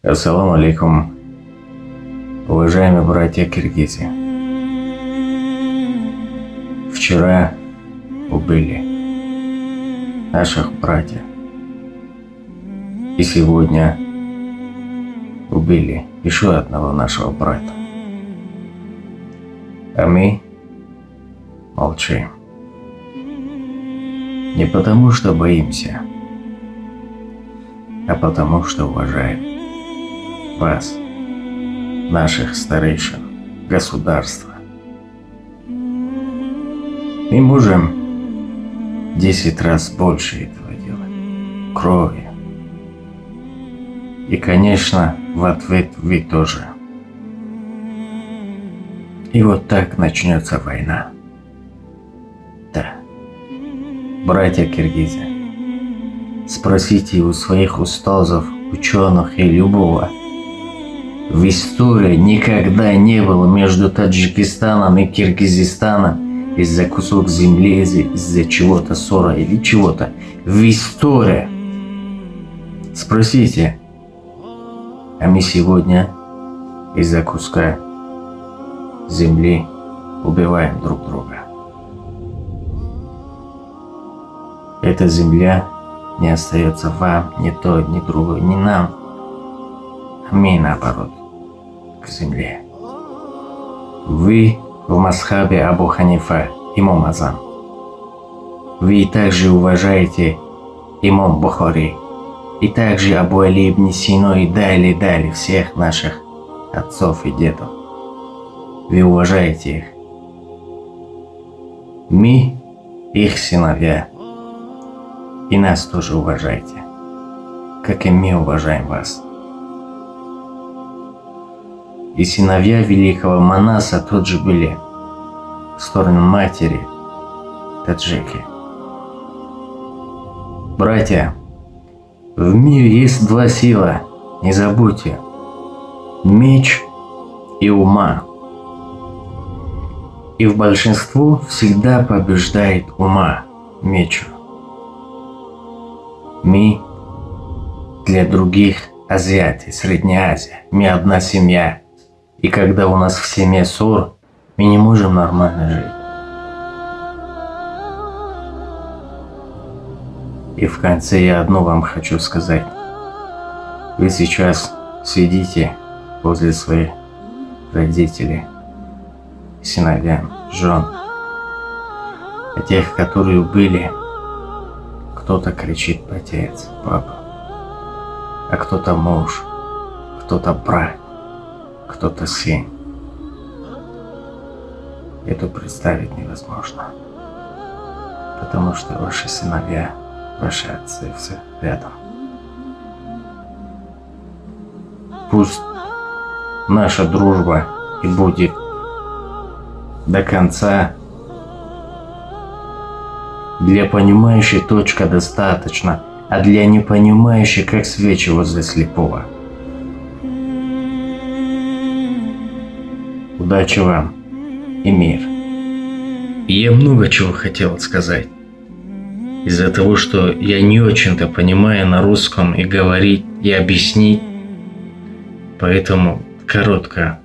Ассаламу алейкум, уважаемые братья киргизы. Вчера убили наших братьев, и сегодня убили еще одного нашего брата. А мы молчим. Не потому, что боимся, а потому, что уважаем вас, наших старейшин, государства. Мы можем 10 раз больше этого делать, кровью. И, конечно, в ответ вы тоже. И вот так начнется война. Да. Братья киргизы, спросите у своих устазов, ученых и любого. В истории никогда не было между Таджикистаном и Киргизистаном из-за кусок земли, из-за чего-то ссора или чего-то. В истории. Спросите. А мы сегодня из-за куска земли убиваем друг друга. Эта земля не остается вам, ни той, ни другой, ни нам. А мы наоборот, к земле. Вы в мазхабе Абу Ханифа, имам Азам. Вы также уважаете имам Бухари, и также Абу Али ибн Сино и далее всех наших отцов и дедов. Вы уважаете их. Мы их сыновья. И нас тоже уважайте, как и мы уважаем вас. И сыновья великого Манаса тот же были, в сторону матери, таджики. Братья, в мире есть два сила, не забудьте. Меч и ума. И в большинстве всегда побеждает ума мечу. Мы для других азиаты, Средняя Азия, мы одна семья. И когда у нас в семье ссор, мы не можем нормально жить. И в конце я одно вам хочу сказать. Вы сейчас сидите возле своих родителей, сыновьям, жен. А тех, которые были, кто-то кричит отец, папа, а кто-то муж, кто-то брат, кто-то сын. Это представить невозможно, потому что ваши сыновья, ваши отцы все рядом. Пусть наша дружба и будет до конца. Для понимающей точка достаточно, а для непонимающей как свечи возле слепого. Удачи вам и мир. И я много чего хотел сказать. Из-за того, что я не очень-то понимаю на русском и говорить, и объяснить. Поэтому коротко.